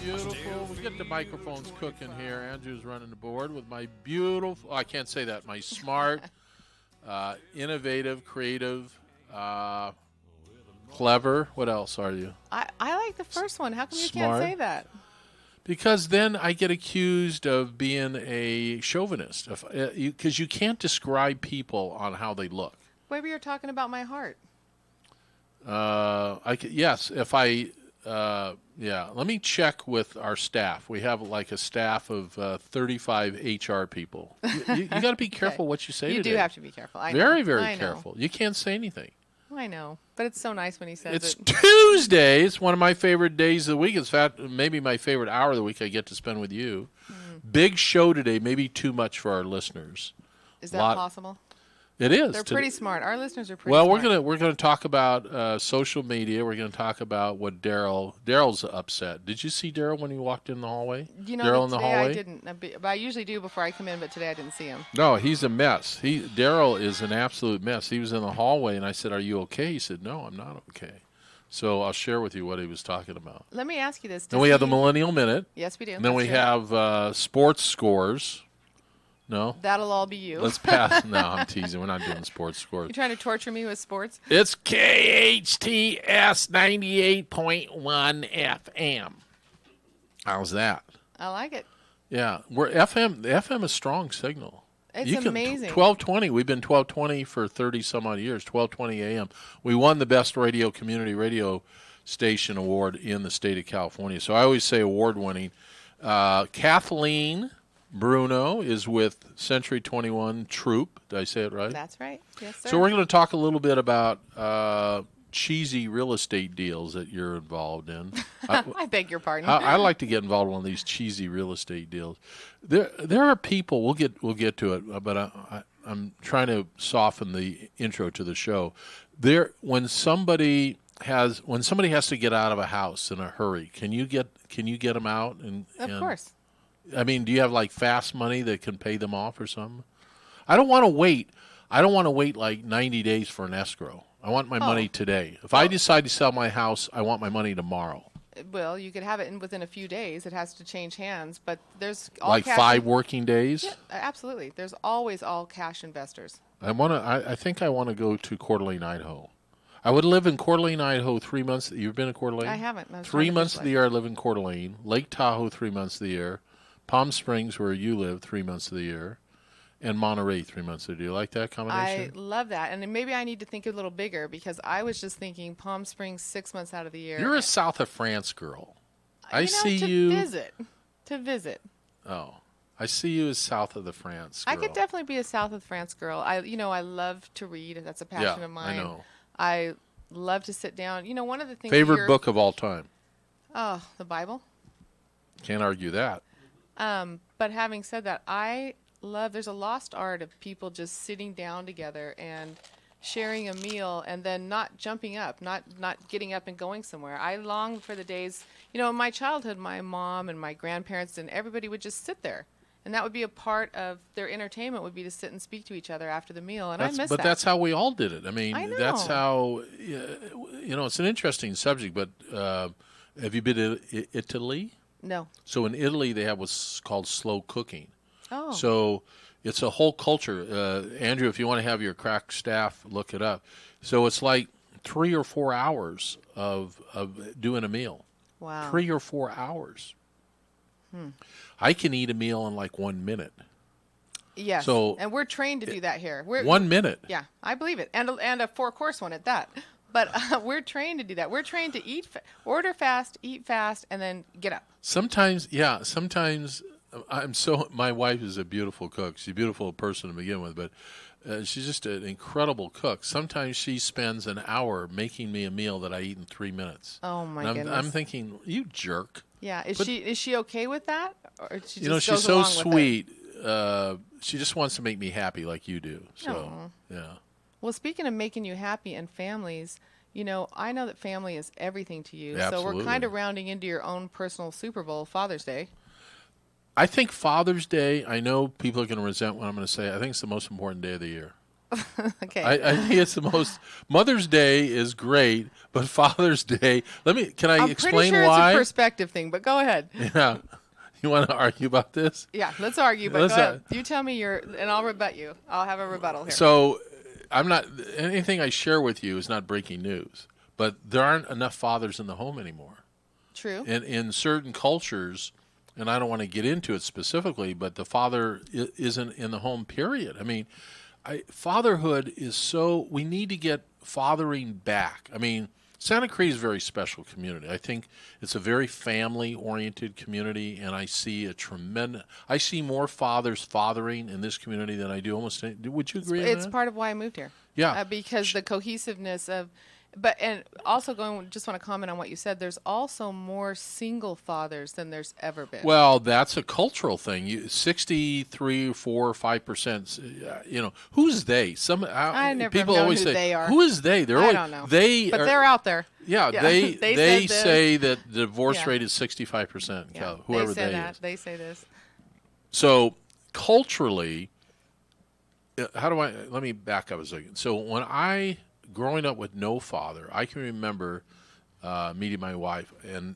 beautiful. We get the microphones cooking here. Andrew's running the board with my beautiful, I can't say that, my smart, innovative, creative, clever. What else are you? I like the first one. How come you Smart. can't say that? Because then I get accused of being a chauvinist. Because you can't describe people on how they look. Maybe you're talking about my heart. Yes, if I... let me check with our staff. We have like a staff of 35 HR people. You got to be careful Okay. what you say You today. do have to be careful. I know. Very, very I know. careful. You can't say anything. I know, but it's so nice when he says It's it. Tuesday. It's one of my favorite days of the week. In fact, maybe my favorite hour of the week I get to spend with you. Big show today, maybe too much for our listeners. Is that possible? It is. They're pretty smart. Our listeners are pretty Well, smart. we're gonna talk about social media. We're gonna talk about what Daryl's upset. Did you see Daryl when he walked in the hallway? You know, Daryl in the today hallway. I didn't. But I usually do before I come in, but today I didn't see him. No, he's a mess. Daryl is an absolute mess. He was in the hallway, and I said, "Are you okay?" He said, "No, I'm not okay." So I'll share with you what he was talking about. Let me ask you this. Then we have the Millennial Minute. Yes, we do. And then we That's true. have sports scores. No? That'll all be you. Let's pass. No, I'm teasing. We're not doing sports scores. You trying to torture me with sports? It's KHTS 98.1 FM. How's that? I like it. Yeah, we're FM. The FM is strong signal. It's amazing. 1220. We've been 1220 for 30 some odd years. 1220 AM. We won the best community radio station award in the state of California. So I always say award winning. Kathleen Bruno is with Century 21 Troop. Did I say it right? That's right. Yes, sir. So we're going to talk a little bit about cheesy real estate deals that you're involved in. I beg your pardon. I like to get involved in one of these cheesy real estate deals. There are people. We'll get to it, but I'm trying to soften the intro to the show. When somebody has to get out of a house in a hurry, can you get them out? Of course. I mean, do you have like fast money that can pay them off or something? I don't want to wait. I don't want to wait like 90 days for an escrow. I want my money today. If I decide to sell my house, I want my money tomorrow. Well, you could have it within a few days. It has to change hands, but there's all like cash 5 working days. Yeah, absolutely. There's always all cash investors. I think I want to go to Coeur d'Alene, Idaho. I would live in Coeur d'Alene, Idaho 3 months. You've been to Coeur d'Alene? I haven't. 3 months of the year I live in Coeur d'Alene. Lake Tahoe 3 months of the year. Palm Springs, where you live, 3 months of the year. And Monterey 3 months of the year. Do you like that combination? I love that. And maybe I need to think a little bigger because I was just thinking Palm Springs 6 months out of the year. You're a south of France girl. To visit. Oh. I see you as south of the France girl. I could definitely be a south of France girl. I love to read. That's a passion of mine. I know. I love to sit down. One of the things. Favorite book of all time? Oh, the Bible. Can't argue that. But having said that, there's a lost art of people just sitting down together and sharing a meal and then not jumping up, not getting up and going somewhere. I long for the days, in my childhood, my mom and my grandparents and everybody would just sit there. And that would be a part of their entertainment would be to sit and speak to each other after the meal. And I miss that. But that's how we all did it. I mean, I know. That's how, it's an interesting subject, but have you been to Italy? No. So in Italy, they have what's called slow cooking. Oh. So it's a whole culture. Andrew, if you want to have your crack staff look it up. So it's like 3 or 4 hours of doing a meal. Wow. 3 or 4 hours. I can eat a meal in like 1 minute. Yes. So and we're trained to do that here. 1 minute. Yeah, I believe it. And a 4-course one at that. But we're trained to do that. We're trained to order fast, eat fast, and then get up. Sometimes my wife is a beautiful cook. She's a beautiful person to begin with, but she's just an incredible cook. Sometimes she spends an hour making me a meal that I eat in 3 minutes. Oh my goodness! I'm thinking, you jerk. Yeah, is she okay with that? Or she just she's goes so along with sweet. She just wants to make me happy like you do. So yeah. Well, speaking of making you happy and families, I know that family is everything to you. Absolutely. So we're kind of rounding into your own personal Super Bowl, Father's Day. I think Father's Day, I know people are going to resent what I'm going to say. I think it's the most important day of the year. Okay. I think it's the most. Mother's Day is great, but Father's Day. Can I I'm explain pretty sure why? it's a perspective thing, but go ahead. Yeah. You want to argue about this? Yeah, let's argue, but Let's, go ahead. You tell me and I'll rebut you. I'll have a rebuttal here. So, I'm not. Anything I share with you is not breaking news, but there aren't enough fathers in the home anymore. True. In certain cultures, and I don't want to get into it specifically, but the father isn't in the home, period. I mean, fatherhood is so, we need to get fathering back. I mean, Santa Cruz is a very special community. I think it's a very family-oriented community, and I see I see more fathers fathering in this community than I do almost any. Would you agree on It's that? part of why I moved here. Yeah. Because the cohesiveness of, and also just want to comment on what you said. There's also more single fathers than there's ever been. Well, that's a cultural thing. 63, 4, 5%. Who's they? I never people have known always who say, they are. "Who is they?" They're I always, don't know. But they're out there. Yeah, Yeah. they They said say that the divorce Yeah. rate is 65%. Yeah, Whoever they say they that. is. They say this. So culturally, let me back up a second. So growing up with no father, I can remember meeting my wife, and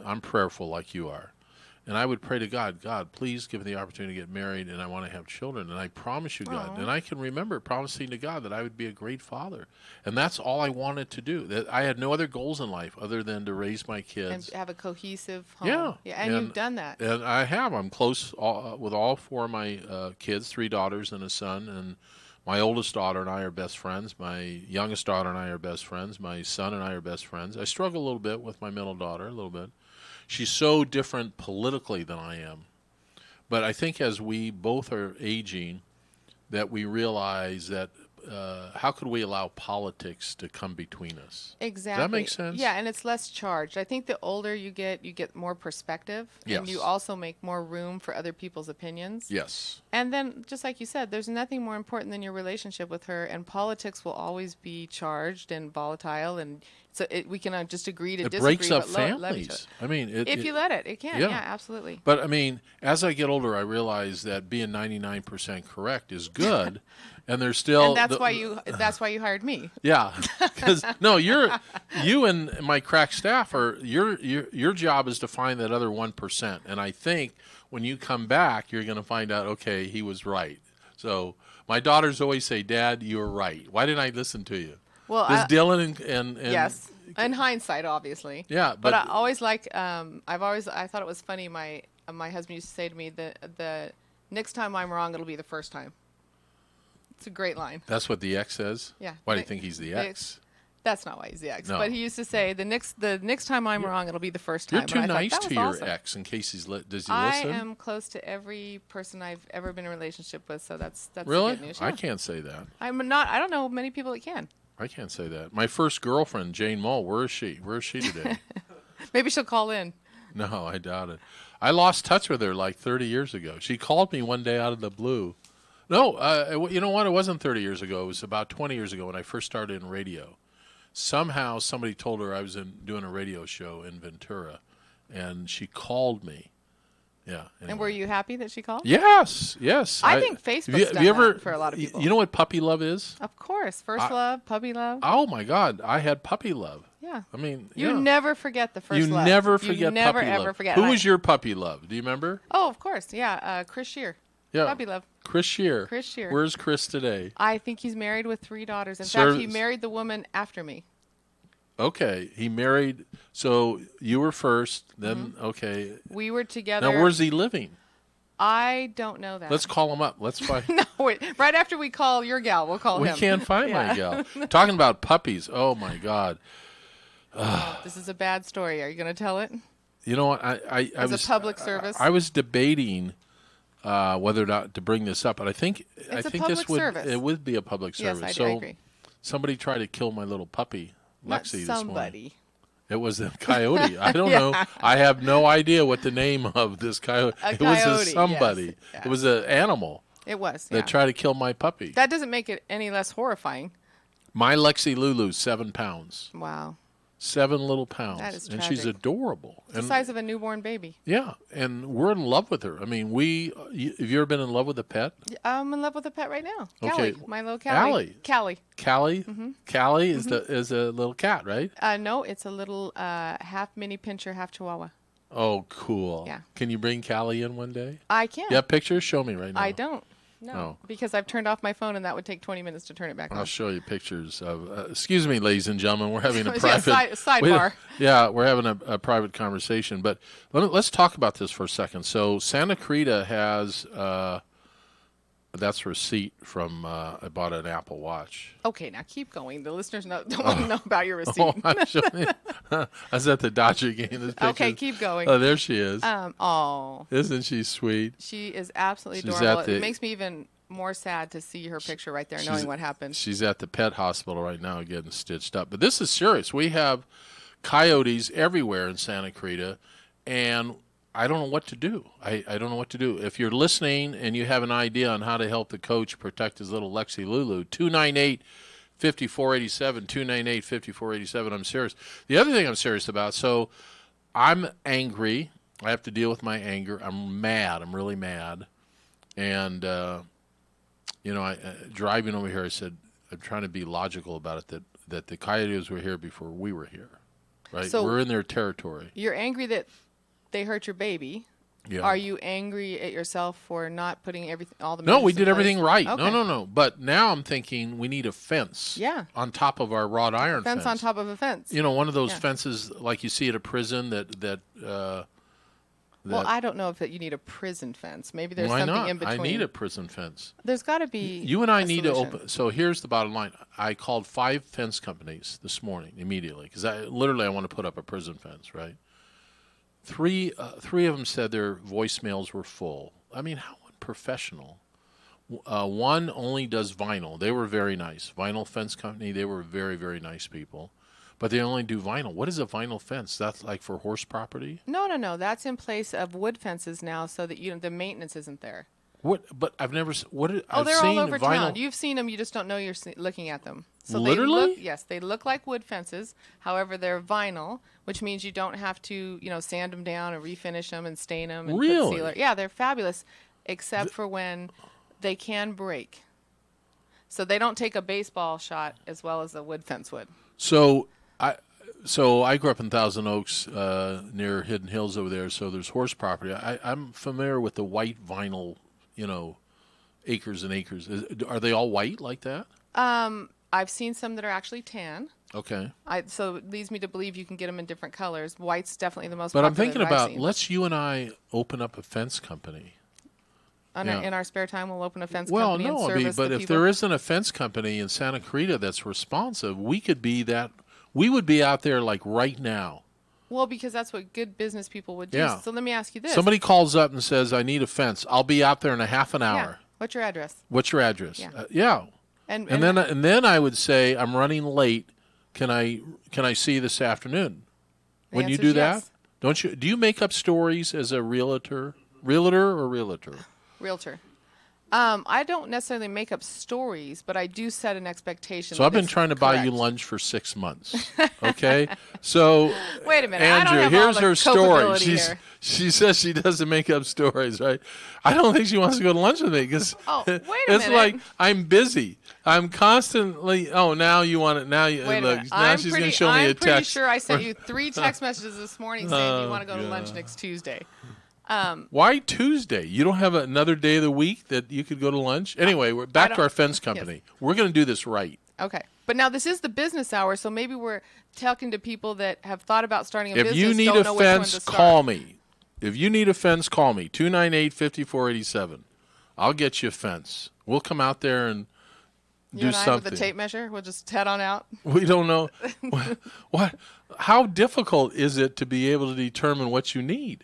I'm prayerful like you are. And I would pray to God, please give me the opportunity to get married, and I want to have children. And I promise you, God, and I can remember promising to God that I would be a great father. And that's all I wanted to do. That I had no other goals in life other than to raise my kids. And have a cohesive home. Yeah. And you've done that. And I have. I'm close with all four of my kids, 3 daughters and a son. And my oldest daughter and I are best friends. My youngest daughter and I are best friends. My son and I are best friends. I struggle a little bit with my middle daughter, a little bit. She's so different politically than I am. But I think as we both are aging, that we realize that how could we allow politics to come between us? Exactly. Does that make sense? Yeah, and it's less charged. I think the older you get more perspective. Yes. And you also make more room for other people's opinions. Yes. And then, just like you said, there's nothing more important than your relationship with her, and politics will always be charged and volatile, and so we can just agree to It disagree. breaks up but love each other. families. I mean, If you let it, it can. Yeah. Yeah, absolutely. But I mean, as I get older, I realize that being 99% correct is good, and there's still. And that's why you hired me. Yeah, because no, you and my crack staff your job is to find that other 1%, and I think when you come back, you're going to find out. Okay, he was right. So my daughters always say, "Dad, you were right. Why didn't I listen to you?" Well, Dylan and yes, in hindsight, obviously. Yeah, but I always like. I thought it was funny. My husband used to say to me, "The next time I'm wrong, it'll be the first time." It's a great line. That's what the ex says. Yeah. Why do you think he's the ex? That's not why he's the ex. No. But he used to say, "The next time I'm wrong, it'll be the first time." You're too And I nice thought, to that your was awesome. ex in case does he I listen? am close to every person I've ever been in a relationship with, so that's Really? good news. I Yeah. can't say that. I'm not. I don't know many people that can. I can't say that. My first girlfriend, Jane Mull, where is she? Where is she today? Maybe she'll call in. No, I doubt it. I lost touch with her like 30 years ago. She called me one day out of the blue. No, you know what? It wasn't 30 years ago. It was about 20 years ago when I first started in radio. Somehow somebody told her I was doing a radio show in Ventura, and she called me. Yeah. Anyway. And were you happy that she called? Yes. I think Facebook's done that for a lot of people. You know what puppy love is? Of course. First love, puppy love. Oh, my God. I had puppy love. Yeah. I mean, You yeah. never forget the first You love. never forget never, puppy ever love. forget. Who was your puppy love? Do you remember? Oh, of course. Yeah. Chris Shear. Yeah. Puppy love. Chris Shear. Chris Shear. Where's Chris today? I think he's married with 3 daughters. In fact, he married the woman after me. Okay. He married. So you were first. Then, okay. We were together. Now, where's he living? I don't know that. Let's call him up. Let's find. No, wait. Right after we call your gal, we'll call him. We can't find my gal. Talking about puppies. Oh, my God. This is a bad story. Are you going to tell it? You know what? I As was a public service? I was debating whether or not to bring this up, but I think a this public service. it would be a public service. Yes, I So agree. somebody tried to kill my little puppy, Not Lexi, this morning. somebody. It was a coyote. I don't know. I have no idea what the name of this coyote. A It was coyote, a somebody. yes. Yeah. It was an animal It was. that Yeah. tried to kill my puppy. That doesn't make it any less horrifying. My Lexi Lulu, 7 pounds. Wow. 7 little pounds. That is and she's tragic. adorable. The size of a newborn baby. Yeah, and we're in love with her. I mean, have you ever been in love with a pet? I'm in love with a pet right now. Okay. Callie, my little Callie. Callie. Callie. Callie? Callie is a little cat, right? No, it's a little half mini pincher, half chihuahua. Oh, cool. Yeah. Can you bring Callie in one day? I can. You have pictures? Show me right now. I don't. No, Oh. because I've turned off my phone, and that would take 20 minutes to turn it back I'll on. show you pictures of. Excuse me, ladies and gentlemen. We're having a Yeah, private sidebar. We're having a private conversation. But let's talk about this for a second. So Santa Clarita has. That's a receipt from. I bought an Apple Watch. Okay, now keep going. The listeners don't want to know about your receipt. Oh, I'm showing I was at the Dodger game. This Okay, picture- keep going. Oh, there she is. Oh, Isn't she sweet? she is absolutely She's adorable. at the- It makes me even more sad to see her picture right there, knowing what happened. She's at the pet hospital right now getting stitched up. But this is serious. We have coyotes everywhere in Santa Clarita, and I don't know what to do. I don't know what to do. If you're listening and you have an idea on how to help the coach protect his little Lexi Lulu, 298-5487, 298-5487. I'm serious. The other thing I'm serious about, so I'm angry. I have to deal with my anger. I'm mad. I'm really mad. And, driving over here, I said, I'm trying to be logical about it, that the coyotes were here before we were here, right? So- we're in their territory. You're angry that they hurt your baby. Yeah. Are you angry at yourself for not putting all the No, measures we in did place? everything right. Okay. No. But now I'm thinking we need a fence. Yeah. On top of our wrought iron Fence on top of a fence. One of those Yeah. fences like you see at a prison that Well, I don't know if you need a prison fence. Maybe there's why something not? in between. I need a prison fence. There's got to be. You and I a need solution. to open. So here's the bottom line. I called 5 fence companies this morning immediately because I want to put up a prison fence, right? Three of them said their voicemails were full. I mean, how unprofessional. One only does vinyl. They were very nice. Vinyl fence company. They were very, very nice people, but they only do vinyl. What is a vinyl fence? That's like for horse property. No. That's in place of wood fences now, so that the maintenance isn't there. What? But I've never. I've They're seen all over vinyl. town. You've seen them. You just don't know you're looking at them. So Literally? They look like wood fences. However, they're vinyl, which means you don't have to, sand them down and refinish them and stain them and Really? put sealer. Yeah, they're fabulous, except for when they can break. So they don't take a baseball shot as well as a wood fence would. So I grew up in Thousand Oaks near Hidden Hills over there. So there's horse property. I'm familiar with the white vinyl, acres and acres. Are they all white like that? I've seen some that are actually tan. Okay. So it leads me to believe you can get them in different colors. White's definitely the most But I'm popular thinking that I've about seen. let's you and I open up a fence company. In our spare time, we'll open a fence Well, company and no, service but the if people. there isn't a fence company in Santa Clarita that's responsive, we could be that. We would be out there like right now. Well, because that's what good business people would do. Yeah. So let me ask you this. Somebody calls up and says, "I need a fence." I'll be out there in a half an hour. Yeah. What's your address? What's your address? Yeah. Yeah. And then I would say, I'm running late. Can I see you this afternoon? The When you answer's do that, yes. don't you? Do you make up stories as a realtor? Realtor? realtor. I don't necessarily make up stories, but I do set an expectation. So I've that been it's trying to buy you correct. lunch for 6 months. Okay, so Wait a minute. I don't Andrew, have all here's the her story. culpability here. She says she doesn't make up stories, right? I don't think she wants to go to lunch with me because Oh, wait a it's minute. like I'm busy. I'm constantly. Oh, now you want it. Now you Wait a look. minute. Now she's going to show me a I'm pretty text. sure I sent you 3 text messages this morning saying you Oh, want to go to lunch God. next Tuesday. Why Tuesday? You don't have another day of the week that you could go to lunch? Anyway, we're back to don't- our fence company. We're going to do this right. Okay. But now this is the business hour, so maybe we're talking to people that have thought about starting a If business. you need don't a know which one fence, to start. call me. If you need a fence, call me. 298-5487. I'll get you a fence. We'll come out there and You do and I something. with the tape measure, we'll just head on out. We don't know. what? How difficult is it to be able to determine what you need?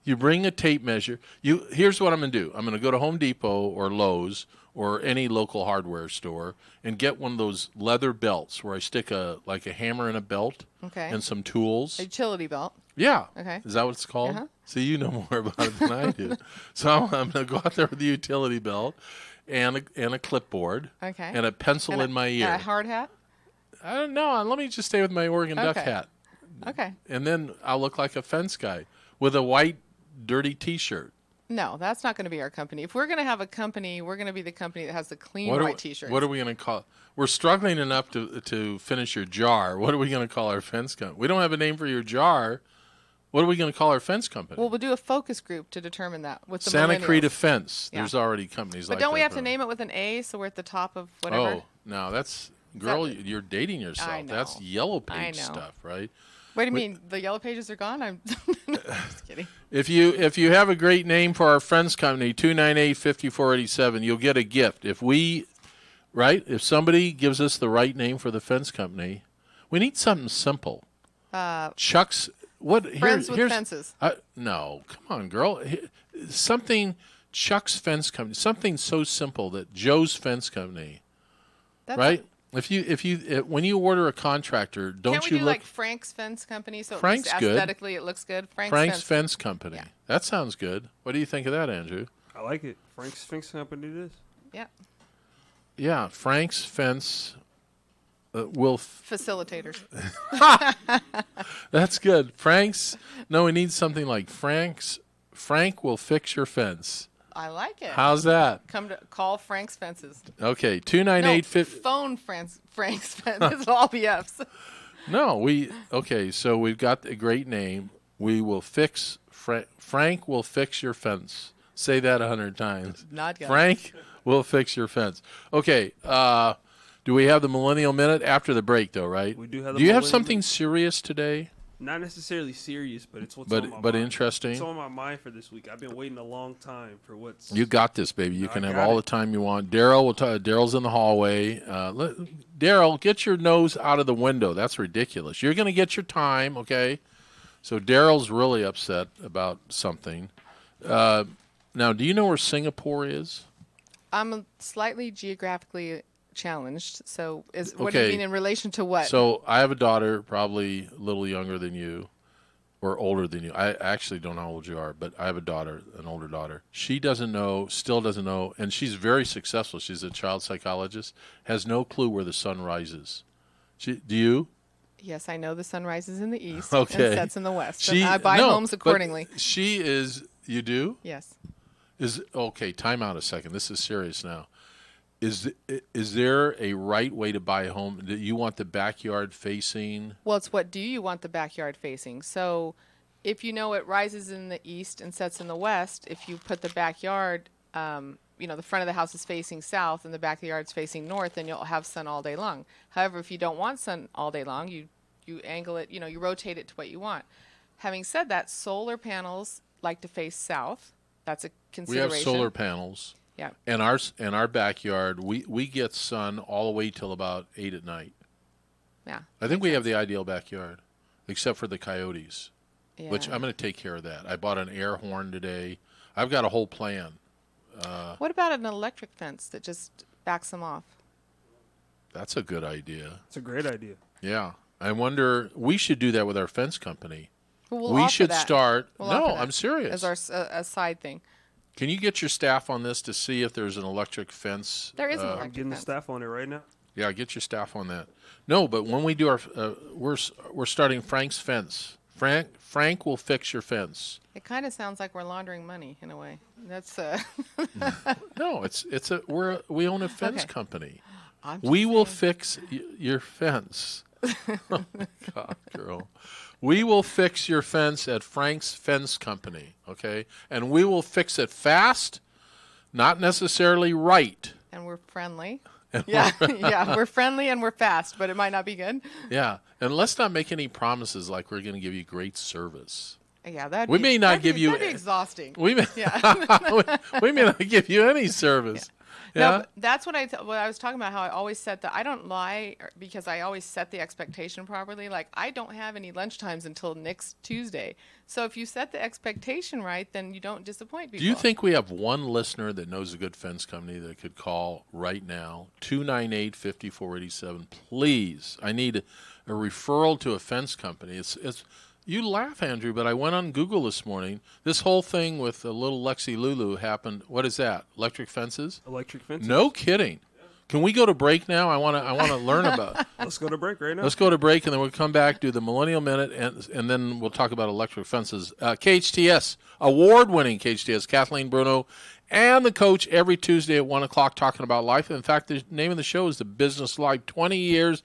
You bring a tape measure. Here's what I'm going to do. I'm going to go to Home Depot or Lowe's or any local hardware store and get one of those leather belts where I stick a hammer in a belt Okay. and some tools. A utility belt. Yeah. Okay. Is that what it's called? Uh-huh. See, you know more about it than I do. So I'm going to go out there with the utility belt and a clipboard Okay. and a pencil And in my ear. A hard hat. I don't know. Let me just stay with my Oregon Duck Okay. hat. Okay. And then I'll look like a fence guy with a white, dirty T-shirt. No, that's not going to be our company. If we're going to have a company, we're going to be the company that has the clean What white T-shirts. What are we going to call? We're struggling enough to finish your jar. What are we going to call our fence company? We don't have a name for your jar. What are we going to call our fence company? Well, we'll do a focus group to determine that with the Santa millennials. Clarita Fence. Yeah. There's already companies But like that. don't we have to name it with an A so we're at the top of whatever? Oh, no, girl, that- you're dating yourself. I know. That's yellow I page know. stuff, right? What do you mean? The yellow pages are gone? I'm just kidding. If you have a great name for our friends company, 298-5487, you'll get a gift. If somebody gives us the right name for the fence company, we need something simple. Chuck's Friends with here's, Fences. No, come on, girl. Something Chuck's Fence Company. Something so simple that Joe's Fence Company. That's Right? When you order a contractor, don't Can't we you do look like Frank's Fence Company so Frank's just good. aesthetically it looks good? Frank's Fence Company. Yeah. That sounds good. What do you think of that, Andrew? I like it. Frank's Fence Company it is. Yeah. Yeah, Frank's Fence Facilitators. That's good. We need something like Frank will fix your fence. I like it. How's that? Call Frank's Fences. Okay, No, 298 phone Frank's Fences. It'll all be F's. So we've got a great name. We will fix Frank will fix your fence. Say that 100 times. Not yet. Frank will fix your fence. Okay, do we have the Millennial Minute after the break though, right? We do have the Do you have Millennial something Minute. serious today? Not necessarily serious, but it's what's on my But mind. interesting. It's on my mind for this week. I've been waiting a long time for what's. You got this, baby. You I can have got all it. the time you want. Daryl's in the hallway. Daryl, get your nose out of the window. That's ridiculous. You're going to get your time, okay? So Daryl's really upset about something. Now, do you know where Singapore is? I'm slightly geographically challenged. So what do Okay. you mean in relation to what? So I have a daughter, probably a little younger than you, or older than you. I actually don't know how old you are, but I have a daughter, an older daughter. She still doesn't know, and she's very successful. She's a child psychologist, has no clue where the sun rises. Do you? Yes, I know the sun rises in the east Okay. and sets in the west. And I buy homes but accordingly. You do? Yes. Okay, time out a second. This is serious now. Is there a right way to buy a home? Do you want the backyard facing? Well, it's what do you want the backyard facing? So if you know it rises in the east and sets in the west, if you put the backyard, the front of the house is facing south and the backyard's facing north, then you'll have sun all day long. However, if you don't want sun all day long, you angle it, you rotate it to what you want. Having said that, solar panels like to face south. That's a We consideration. have solar panels. Yeah. And our backyard, we get sun all the way till about 8 at night. Yeah. I think we have the ideal backyard, except for the coyotes, Yeah. which I'm going to take care of that. I bought an air horn today. I've got a whole plan. What about an electric fence that just backs them off? That's a good idea. It's a great idea. Yeah. I wonder, we should do that with our fence company. We'll we offer should that. start. We'll No, offer that I'm serious. as a side thing. Can you get your staff on this to see if there's an electric fence? There is an I'm electric getting the fence. staff on it right now. Yeah, get your staff on that. No, but when we do our, we're starting Frank's Fence. Frank will fix your fence. It kind of sounds like we're laundering money in a way. That's No, we own a fence Okay. company. I'm just We will saying. fix your fence. Oh my God, girl. We will fix your fence at Frank's Fence Company, okay? And we will fix it fast, not necessarily right. And we're friendly. Yeah, yeah, we're friendly and we're fast, but it might not be good. Yeah, and let's not make any promises like we're going to give you great service. Yeah, We may not give you- That'd be exhausting. We may, Yeah. we may not give you any service. Yeah. No, but that's what what I was talking about. How I always I don't lie because I always set the expectation properly. Like I don't have any lunch times until next Tuesday. So if you set the expectation right, then you don't disappoint people. Do you think we have one listener that knows a good fence company that could call right now? 298-5487. Please. I need a referral to a fence company. It's you laugh, Andrew, but I went on Google this morning. This whole thing with the little Lexi Lulu happened. What is that? Electric fences? Electric fences. No kidding. Can we go to break now? I want to learn about. Let's go to break right now. Let's go to break, and then we'll come back, do the Millennial Minute, and then we'll talk about electric fences. KHTS, award-winning KHTS, Kathleen Bruno, and the coach every Tuesday at 1 o'clock talking about life. In fact, the name of the show is The Business Life. 20 years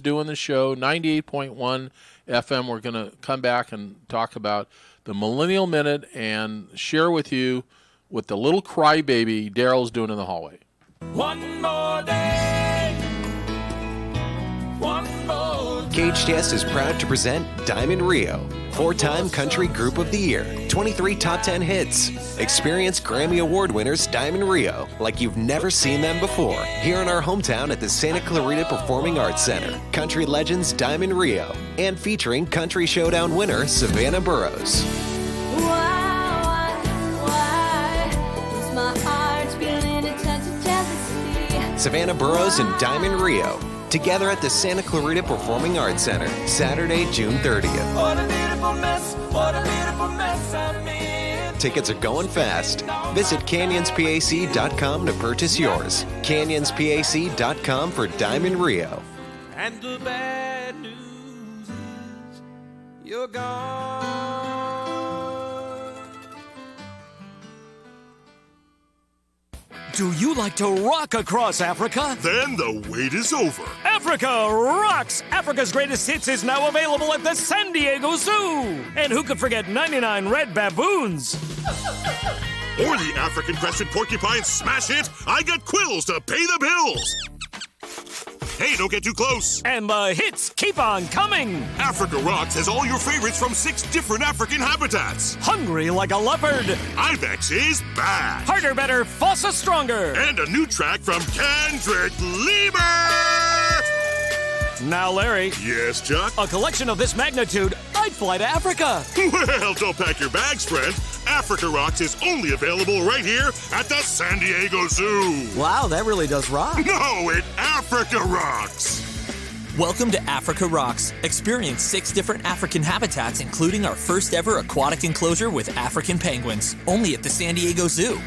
doing the show, 98.1 FM. We're going to come back and talk about the Millennial Minute and share with you what the little crybaby Daryl's doing in the hallway. One more day. One more day. KHTS is proud to present Diamond Rio, 4-time Country Group of the Year, 23 top 10 hits. Experience Grammy Award winners Diamond Rio like you've never seen them before. Here in our hometown at the Santa Clarita Performing Arts Center. Country legends Diamond Rio, and featuring Country Showdown winner Savannah Burrows. Why was my heart feeling a touch of jealousy? Savannah Burrows and Diamond Rio, together at the Santa Clarita Performing Arts Center, Saturday, June 30th. What a beautiful mess I'm in. Tickets are going fast. Visit canyonspac.com to purchase yours. canyonspac.com for Diamond Rio. And the bad news is you're gone. Do you like to rock across Africa? Then the wait is over. Africa Rocks! Africa's Greatest Hits is now available at the San Diego Zoo. And who could forget 99 red baboons? Or the African crested porcupine smash hit, I Got Quills to Pay the Bills. Hey, don't get too close. And the hits keep on coming. Africa Rocks has all your favorites from 6 different African habitats. Hungry like a leopard. Ibex is back. Harder, better, fossa stronger. And a new track from Kendrick Lamar. Now, Larry. Yes, Chuck? A collection of this magnitude, I'd fly to Africa. Well, don't pack your bags, friend. Africa Rocks is only available right here at the San Diego Zoo. Wow, that really does rock. No, it Africa Rocks. Welcome to Africa Rocks. Experience 6 different African habitats, including our first ever aquatic enclosure with African penguins. Only at the San Diego Zoo.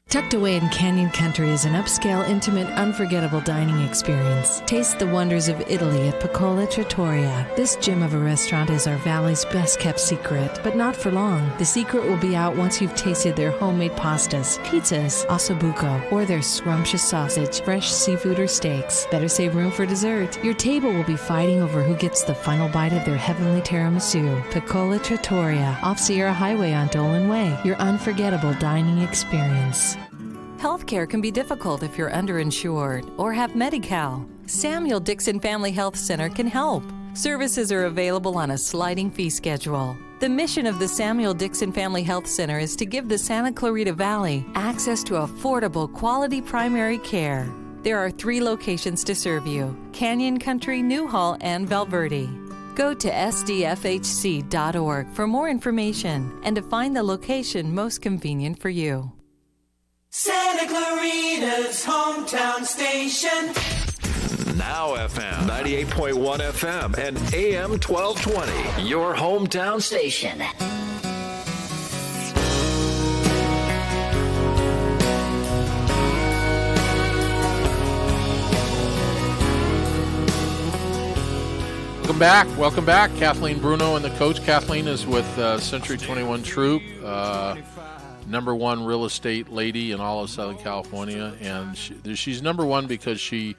Tucked away in Canyon Country is an upscale, intimate, unforgettable dining experience. Taste the wonders of Italy at Piccola Trattoria. This gem of a restaurant is our valley's best-kept secret, but not for long. The secret will be out once you've tasted their homemade pastas, pizzas, ossobuco, or their scrumptious sausage, fresh seafood, or steaks. Better save room for dessert. Your table will be fighting over who gets the final bite of their heavenly tiramisu. Piccola Trattoria, off Sierra Highway on Dolan Way. Your unforgettable dining experience. Healthcare can be difficult if you're underinsured or have Medi-Cal. Samuel Dixon Family Health Center can help. Services are available on a sliding fee schedule. The mission of the Samuel Dixon Family Health Center is to give the Santa Clarita Valley access to affordable, quality primary care. There are 3 locations to serve you: Canyon Country, Newhall, and Valverde. Go to sdfhc.org for more information and to find the location most convenient for you. Santa Clarita's hometown station. Now FM 98.1 FM and AM 1220. Your hometown station. Welcome back. Kathleen Bruno and the coach. Kathleen is with Century 21 Troop. Number 1 real estate lady in all of Southern California, and she's number 1 because she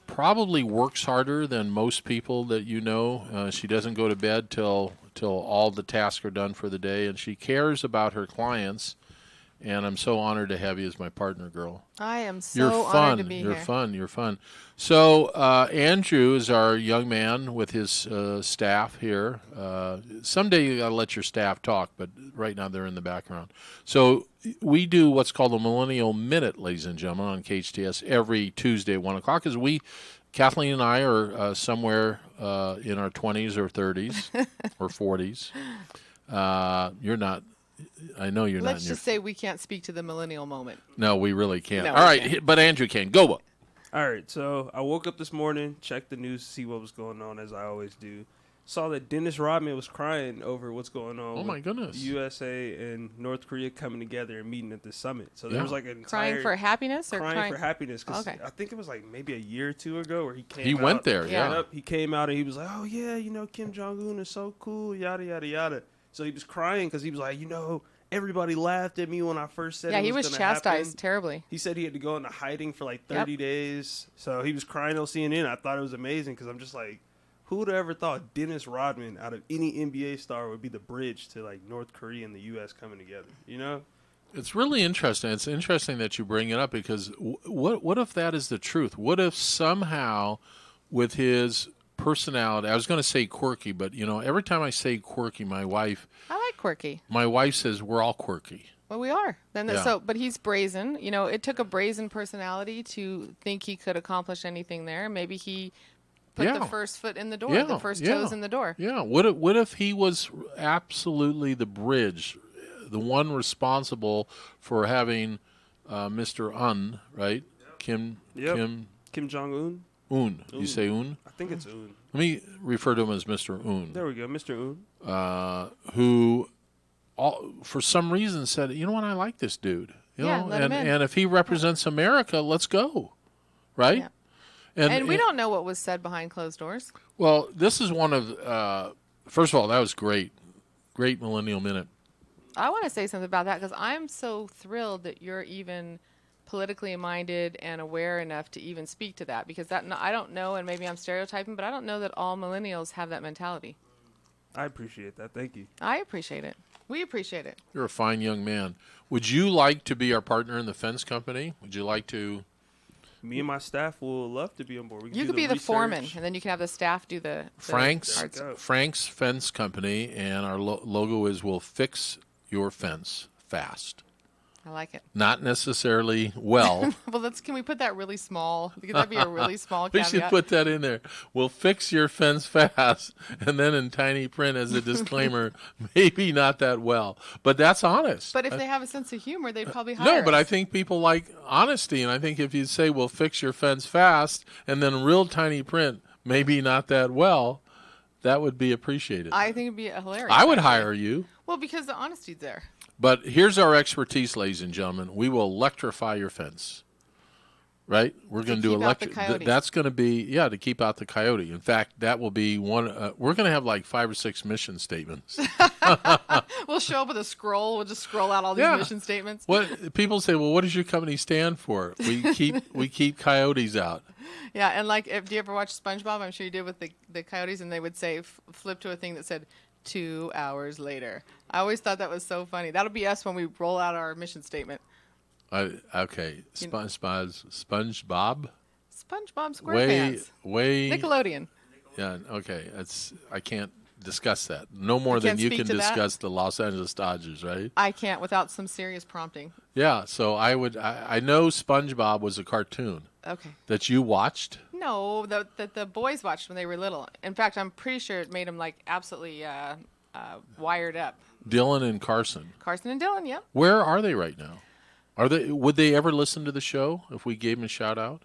probably works harder than most people that you know. She doesn't go to bed till all the tasks are done for the day, and she cares about her clients. And I'm so honored to have you as my partner, girl. I am so honored to be here. You're fun. So Andrew is our young man with his staff here. Someday you got to let your staff talk, but right now they're in the background. So we do what's called a Millennial Minute, ladies and gentlemen, on KHTS every Tuesday at 1 o'clock. Because Kathleen and I are somewhere in our 20s or 30s or 40s. You're not. I know you're not. Let's just say we can't speak to the millennial moment. No, we really can't. No, all right, but Andrew can. Go. All right, so I woke up this morning, checked the news to see what was going on, as I always do. saw that Dennis Rodman was crying over what's going on. Oh my with goodness. USA and North Korea coming together and meeting at the summit. So there Yeah. was like an Crying entire for happiness or crying for happiness. 'Cause Okay. I think it was like maybe a year or two ago where he came. He out, went there, yeah. Yep, he came out and he was like, "Oh yeah, you know Kim Jong Un is so cool, yada yada yada." So he was crying because he was like, everybody laughed at me when I first said. Yeah, it he was gonna chastised happen. terribly. He said he had to go into hiding for like 30 days. So he was crying on CNN. I thought it was amazing because I'm just like, who would have ever thought Dennis Rodman out of any NBA star would be the bridge to like North Korea and the U.S. coming together? You know? It's really interesting. It's interesting that you bring it up because what if that is the truth? What if somehow with his personality, I was going to say quirky, but every time I say quirky, my wife Quirky. says we're all quirky. Well, we are. Yeah. But he's brazen. It took a brazen personality to think he could accomplish anything there. Maybe he put the first foot in the door, the first toes in the door. Yeah. What if he was absolutely the bridge, the one responsible for having Mr. Un, right? Kim Jong Un. Un. You say Un? I think it's Un. Let me refer to him as Mr. Un. There we go, Mr. Un. Who, for some reason, said, "You know what? I like this dude. Let him in. And if he represents America, let's go." Right? Yeah. And we don't know what was said behind closed doors. Well, this is one of. First of all, that was great Millennial Minute. I want to say something about that because I'm so thrilled that you're even politically minded and aware enough to even speak to that, because I don't know, and maybe I'm stereotyping, but I don't know that all millennials have that mentality. I appreciate that. Thank you. I appreciate it. We appreciate it. You're a fine young man. Would you like to be our partner in the fence company? Would you like to? Me and my staff will love to be on board. You could be the foreman, and then you can have the staff do the Frank's Fence Company, and our logo is "We'll fix your fence fast." I like it. Not necessarily well. Well, can we put that really small? Could that be a really small caveat? We should put that in there. We'll fix your fence fast, and then in tiny print as a disclaimer, maybe not that well. But that's honest. But if they have a sense of humor, they'd probably hire No, but us. I think people like honesty, and I think if you say, "We'll fix your fence fast," and then real tiny print, maybe not that well, that would be appreciated. I think it'd be hilarious. I would hire you. Well, because the honesty's there. But here's our expertise, ladies and gentlemen. We will electrify your fence. Right? We're going to do electric. That's going to be, to keep out the coyote. In fact, that will be one. We're going to have like 5 or 6 mission statements. We'll show up with a scroll. We'll just scroll out all these mission statements. What people say? Well, what does your company stand for? We keep coyotes out. Yeah, and do you ever watch SpongeBob? I'm sure you did with the coyotes, and they would say, flip to a thing that said, 2 hours later. I always thought that was so funny. That'll be us when we roll out our mission statement. Okay, SpongeBob. SpongeBob SquarePants. Way Nickelodeon. Yeah. Okay. I can't discuss that. No more than you can discuss the Los Angeles Dodgers, right? I can't without some serious prompting. Yeah. So I know SpongeBob was a cartoon. Okay. That you watched. No, that the boys watched when they were little. In fact, I'm pretty sure it made them absolutely wired up. Dylan and Carson. Carson and Dylan, yep. Where are they right now? Would they ever listen to the show if we gave them a shout out?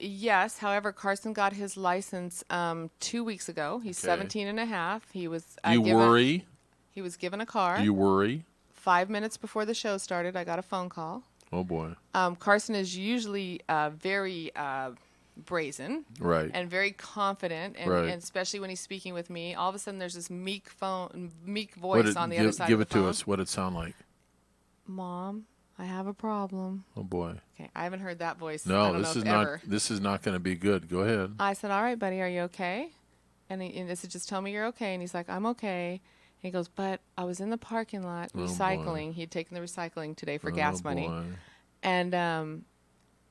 Yes. However, Carson got his license 2 weeks ago. He's 17 and a half. He was. Worry? He was given a car. You worry? 5 minutes before the show started, I got a phone call. Oh boy. Carson is usually very brazen, right, and very confident, and especially when he's speaking with me, all of a sudden there's this meek voice on the other side of the phone. Give it to us. What it sound like? Mom, I have a problem. Oh boy. Okay, I haven't heard that voice. No, I don't this know is if not. Ever. This is not going to be good. Go ahead. I said, "All right, buddy, are you okay?" And I said, "Just tell me you're okay." And he's like, "I'm okay." And he goes, "But I was in the parking lot recycling." He had taken the recycling today for gas money. And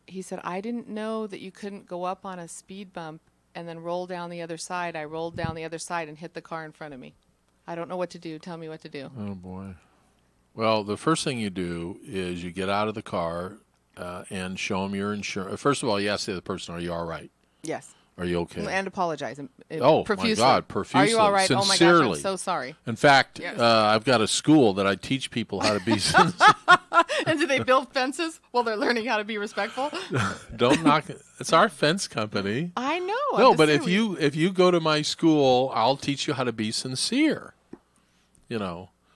he said, "I didn't know that you couldn't go up on a speed bump and then roll down the other side." I rolled down the other side and hit the car in front of me. I don't know what to do. Tell me what to do. Oh, boy. Well, the first thing you do is you get out of the car and show them your insurance. First of all, you ask the other person, "Are you all right?" Yes. Are you okay? And apologize. My Profusely. God, profusely. Are you all right? Sincerely. Oh, my gosh, I'm so sorry. In fact, I've got a school that I teach people how to be And do they build fences while they're learning how to be respectful? Don't knock it. It's our fence company. I know. No, but if you go to my school, I'll teach you how to be sincere.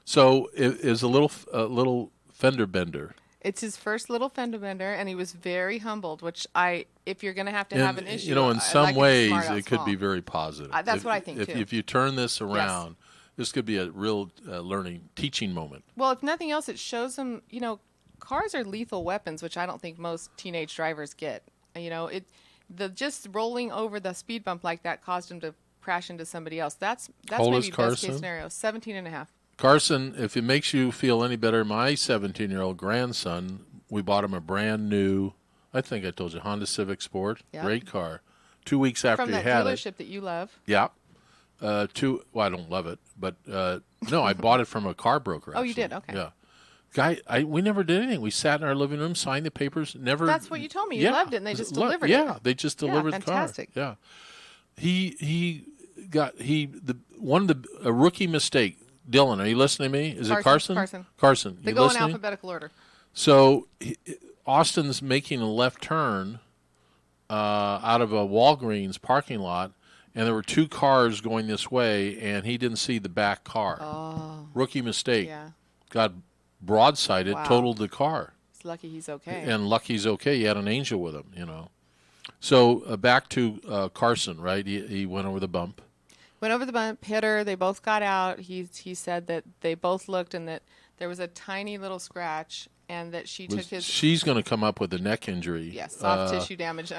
So it is a little fender bender. It's his first little fender bender, and he was very humbled. Which if you're going to have an issue, in some ways, it could be very positive. That's what I think too. If you turn this around, this could be a real teaching moment. Well, if nothing else, it shows him. Cars are lethal weapons, which I don't think most teenage drivers get. Just rolling over the speed bump like that caused him to crash into somebody else. That's maybe best case scenario. 17 and a half. Carson, if it makes you feel any better, my 17-year-old grandson, we bought him a brand new, I think I told you, Honda Civic Sport. Yep. Great car. 2 weeks after From he that had dealership that you love. Yeah. I don't love it, but no, I bought it from a car broker. Oh, you did? Okay. Yeah. Guy, we never did anything. We sat in our living room, signed the papers, never. That's what you told me. You loved it, and they just delivered it. Yeah, they just delivered the car. Fantastic. Yeah. A rookie mistake. Dylan, are you listening to me? Is it Carson? Carson. They go in alphabetical order. So Austin's making a left turn out of a Walgreens parking lot, and there were two cars going this way, and he didn't see the back car. Oh. Rookie mistake. Yeah. Got broadsided, Wow. totaled the car. It's lucky he's okay. And lucky he's okay. He had an angel with him, So back to Carson, right? He went over the bump. Went over the bump, hit her. They both got out. He said that they both looked and that there was a tiny little scratch and that she took his... She's going to come up with a neck injury. Yes, soft tissue damage,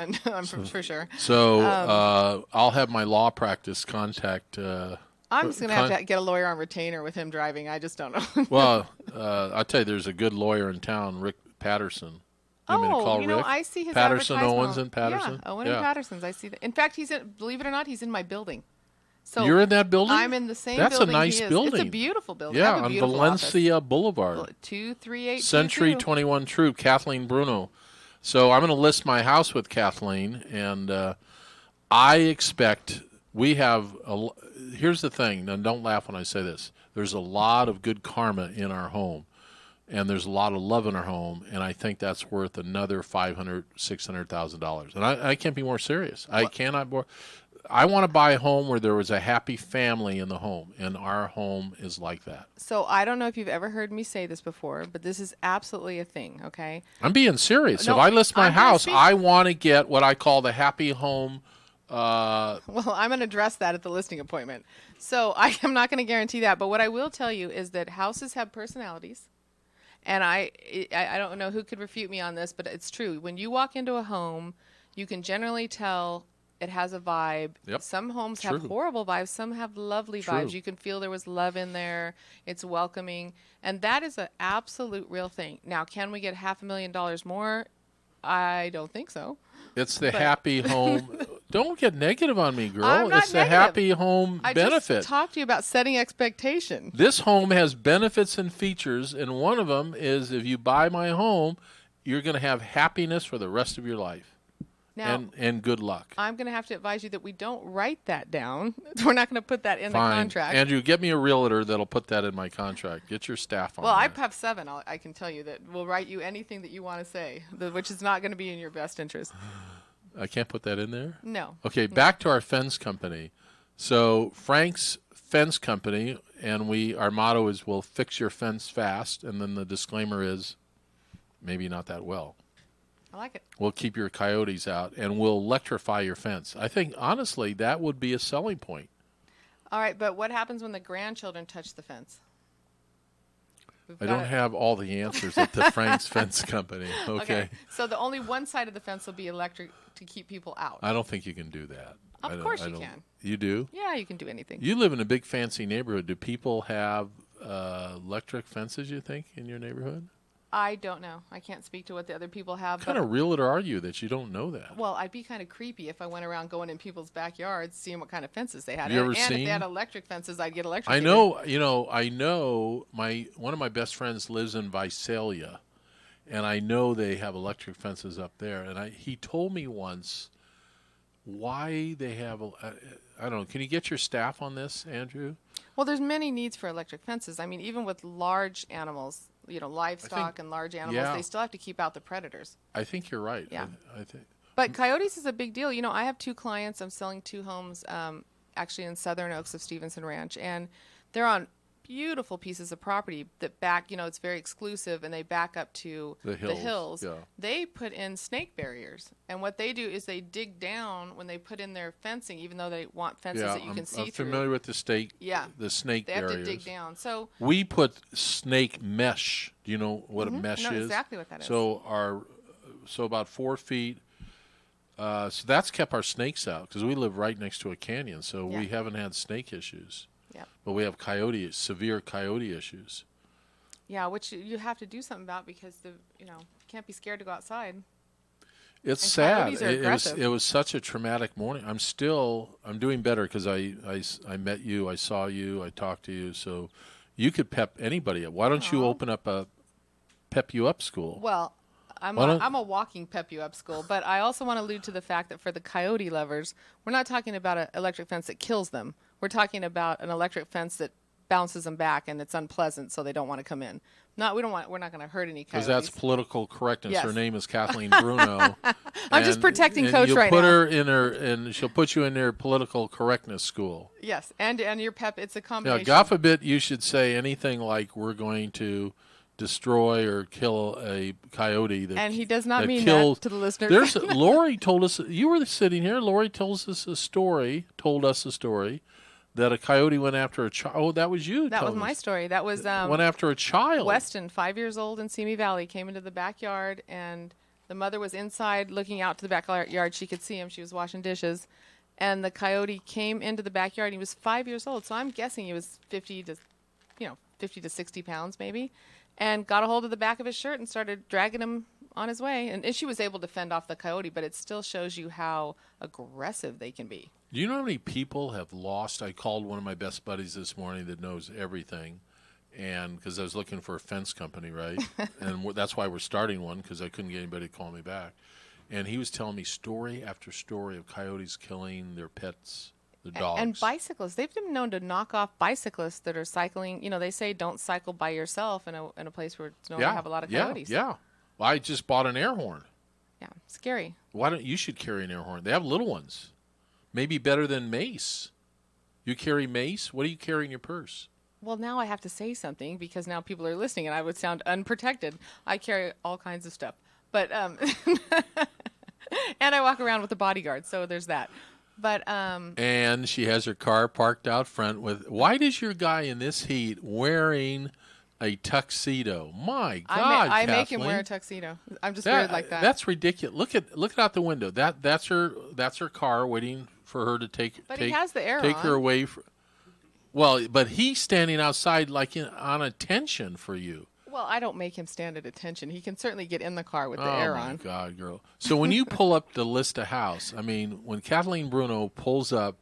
for sure. So I'll have my law practice contact... I'm just going to have to get a lawyer on retainer with him driving. I just don't know. Well, I'll tell you, there's a good lawyer in town, Rick Patterson. I see his Patterson, advertisement. Owens, and Patterson. Yeah, Owen and Patterson's. I see that. In fact, believe it or not, he's in my building. So you're in that building? I'm in the same building. building. That's a nice building. It's a beautiful building. Yeah, on Valencia Boulevard. 23822. Century 21 Troop, Kathleen Bruno. So I'm going to list my house with Kathleen, and I expect we have here's the thing, and don't laugh when I say this. There's a lot of good karma in our home, and there's a lot of love in our home, and I think that's worth another $500,000, $600,000. And I can't be more serious. I cannot more. I want to buy a home where there was a happy family in the home, and our home is like that. So I don't know if you've ever heard me say this before, but this is absolutely a thing, okay? I'm being serious. No, if I list my house, I want to get what I call the happy home. Well, I'm going to address that at the listing appointment. So I am not going to guarantee that, but what I will tell you is that houses have personalities. And I don't know who could refute me on this, but it's true. When you walk into a home, you can generally tell it has a vibe. Yep. Some homes have horrible vibes. Some have lovely vibes. You can feel there was love in there. It's welcoming. And that is an absolute real thing. Now, can we get $500,000 more? I don't think so. It's the happy home. Don't get negative on me, girl. I'm not it's the negative. happy home benefit. I just talked to you about setting expectation. This home has benefits and features, and one of them is if you buy my home, you're going to have happiness for the rest of your life. Now, and good luck. I'm going to have to advise you that we don't write that down. We're not going to put that in Fine. the contract. Andrew, get me a realtor that'll put that in my contract. Get your staff on Well, there. I have 7. I can tell you that we'll write you anything that you want to say, which is not going to be in your best interest. I can't put that in there? No. Okay, back to our fence company. So Frank's Fence Company, and our motto is we'll fix your fence fast, and then the disclaimer is maybe not that well. I like it. We'll keep your coyotes out, and we'll electrify your fence. I think, honestly, that would be a selling point. All right, but what happens when the grandchildren touch the fence? I don't have all the answers at the Frank's Fence Company. Okay. So the only one side of the fence will be electric to keep people out. I don't think you can do that. Of course you can. You do? Yeah, you can do anything. You live in a big fancy neighborhood. Do people have electric fences, you think, in your neighborhood? I don't know. I can't speak to what the other people have. What kind of realtor are you that you don't know that? Well, I'd be kind of creepy if I went around going in people's backyards, seeing what kind of fences they had. Have you ever and seen? if they had electric fences, I'd get electric. I know. One of my best friends lives in Visalia, and I know they have electric fences up there. And he told me once why they have. I don't know. Can you get your staff on this, Andrew? Well, there's many needs for electric fences. I mean, even with large animals, livestock and large animals, yeah. they still have to keep out the predators. I think you're right. Yeah. I think. But coyotes is a big deal. I have 2 clients. I'm selling 2 homes, actually in Southern Oaks of Stevenson Ranch, and they're on beautiful pieces of property that back, it's very exclusive, and they back up to the hills. Yeah. They put in snake barriers, and what they do is they dig down when they put in their fencing, even though they want fences that you can see I'm through. familiar with the snake. Yeah. The snake they barriers. Have to dig down. So we put snake mesh. Do you know what a mesh know is? Exactly what that is. So about 4 feet. So that's kept our snakes out because we live right next to a canyon, so we haven't had snake issues. Yeah. But we have severe coyote issues. Yeah, which you have to do something about because can't be scared to go outside. It's and sad. Coyotes are aggressive. It was such a traumatic morning. I'm doing better because I met you, I saw you, I talked to you, so you could pep anybody up. Why don't you open up a pep you up school? Well, I'm a walking pep you up school, but I also want to allude to the fact that for the coyote lovers, we're not talking about an electric fence that kills them. We're talking about an electric fence that bounces them back and it's unpleasant, so they don't want to come in. We're not going to hurt any coyotes. Because that's political correctness. Yes. Her name is Kathleen Bruno. I'm just protecting Coach right put now. her in her, and she'll put you in their political correctness school. Yes, and your pep. It's a combination. God forbid you should say anything like we're going to destroy or kill a coyote. And he does not mean kills. that to the listeners. There's Lori told us. You were sitting here. Lori told us a story that a coyote went after a child. Oh, that was you. That was my story. That was went after a child. Weston, 5 years old in Simi Valley, came into the backyard, and the mother was inside looking out to the backyard. She could see him. She was washing dishes, and the coyote came into the backyard. He was 5 years old, so I'm guessing he was 50 to 60 pounds maybe, and got a hold of the back of his shirt and started dragging him on his way. And she was able to fend off the coyote, but it still shows you how aggressive they can be. Do you know how many people have lost? I called one of my best buddies this morning that knows everything, and because I was looking for a fence company, right? And that's why we're starting one, because I couldn't get anybody to call me back. And he was telling me story after story of coyotes killing their pets, their dogs. And bicyclists. They've been known to knock off bicyclists that are cycling. They say don't cycle by yourself in a place where it's known to have a lot of coyotes. Yeah. Well, I just bought an air horn. Yeah, scary. Why don't you should carry an air horn? They have little ones. Maybe better than mace. You carry mace? What do you carry in your purse? Well, now I have to say something because now people are listening and I would sound unprotected. I carry all kinds of stuff. But and I walk around with a bodyguard, so there's that. But and she has her car parked out front with. Why does your guy in this heat wearing a tuxedo? My God, I Kathleen. make him wear a tuxedo. I'm just weird like that. That's ridiculous. Look out the window. That's her car waiting for her to take. But he has the air take on. her away. Well, but he's standing outside like on attention for you. Well, I don't make him stand at attention. He can certainly get in the car with the air on. Oh, my God, girl. So when you pull up to list a house, I mean, when Kathleen Bruno pulls up,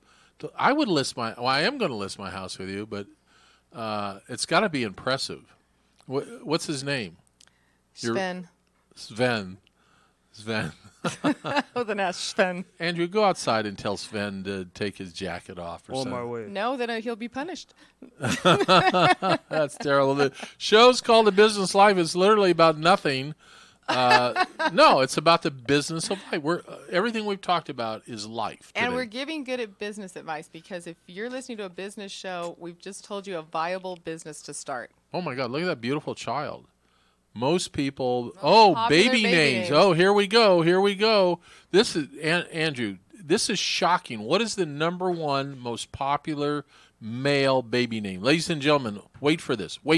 I would list I am going to list my house with you, but it's got to be impressive. What's his name? Sven. Sven. With an S, Sven. Andrew, go outside and tell Sven to take his jacket off or something. On my way. No, then he'll be punished. That's terrible. The show's called The Business Life. It's literally about nothing. No, it's about the business of life. Everything we've talked about is life today. And we're giving good at business advice because if you're listening to a business show, we've just told you a viable business to start. Oh, my God. Look at that beautiful child. Most people, baby names. Oh, here we go. This is, Andrew, this is shocking. What is the number one most popular male baby name? Ladies and gentlemen, wait for this. All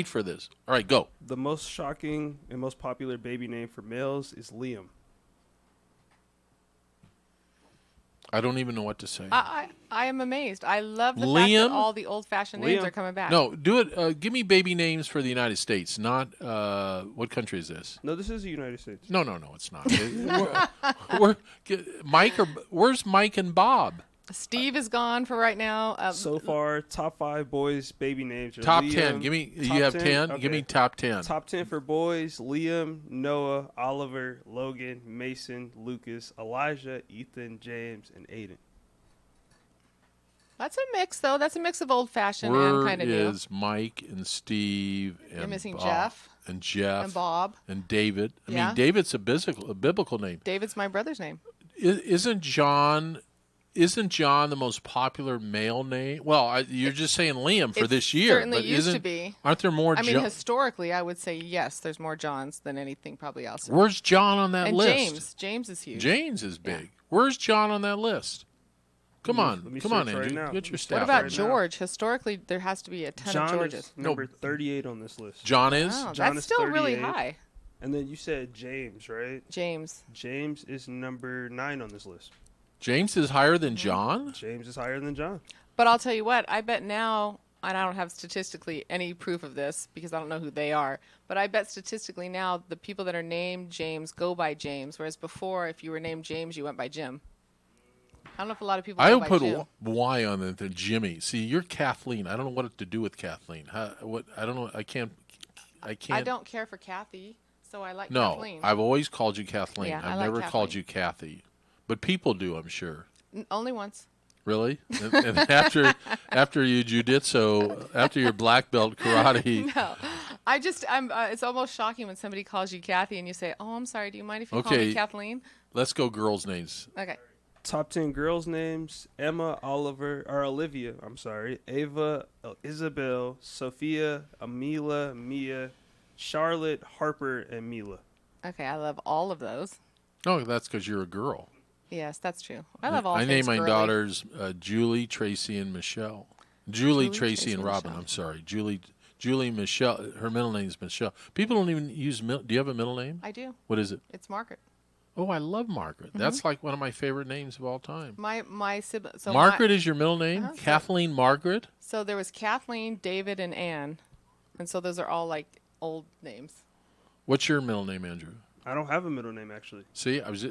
right, go. The most shocking and most popular baby name for males is Liam. I don't even know what to say. I am amazed. I love the fact Liam? that all the old-fashioned names are coming back. No, do it. Give me baby names for the United States, not what country is this? No, this is the United States. No, it's not. Where's Mike and Bob? Steve is gone for right now. So far, top 5 boys baby names are Top Liam, 10. Give me. You have 10. Okay. Give me top 10. Top 10 for boys: Liam, Noah, Oliver, Logan, Mason, Lucas, Elijah, Ethan, James, and Aiden. That's a mix, though. That's a mix of old-fashioned Where and kind of new. is Mike and Steve and You're missing Bob Jeff. and Jeff And Bob. and David? I Yeah. mean, David's a biblical name. David's my brother's name. Isn't John the most popular male name? Well, you're just saying Liam for It this year. certainly but used to isn't- be. Aren't there more I mean, John? historically, I would say yes, there's more Johns than anything probably else. Where's John on that and list? James. James is huge. James is big. Where's John on that list? Come on, let me come on, search right Andrew. now. Get your What staff. about right now. George? Historically, there has to be a ton John of Georges. is number 38 on this list. John is? Wow, John that's is still really 38. high. And then you said James, right? James. James is number 9 on this list. James is higher than John? James is higher than John. But I'll tell you what, I bet now, and I don't have statistically any proof of this because I don't know who they are, but I bet statistically now the people that are named James go by James, whereas before, if you were named James, you went by Jim. I don't know if a lot of people I go would by put Jim. Y on it than Jimmy. See, you're Kathleen. I don't know what to do with Kathleen. What? I don't know. I can't. I don't care for Kathy, so I like No, Kathleen. I've always called you Kathleen. Yeah, I I've like never called Kathleen. you Kathy. But people do, I'm sure. Only once. Really? and after you jiu-jitsu, after your black belt karate. No, it's almost shocking when somebody calls you Kathy and you say, "Oh, I'm sorry. Do you mind if you call me Kathleen?" Let's go girls' names. Okay. Top 10 girls' names: Olivia, Ava, Isabel, Sophia, Amila, Mia, Charlotte, Harper, and Mila. Okay, I love all of those. No, that's because you're a girl. Yes, that's true. I love all I things named my girly. daughters Julie, Tracy, and Michelle. Julie, Tracy, and Robin. Michelle. I'm sorry. Julie, Michelle. Her middle name is Michelle. People don't even use do you have a middle name? I do. What is it? It's Margaret. Oh, I love Margaret. That's like one of my favorite names of all time. My sibling. So Margaret is your middle name? Uh-huh. Kathleen Margaret? So there was Kathleen, David, and Anne, and so those are all like old names. What's your middle name, Andrew? I don't have a middle name, actually. See, I was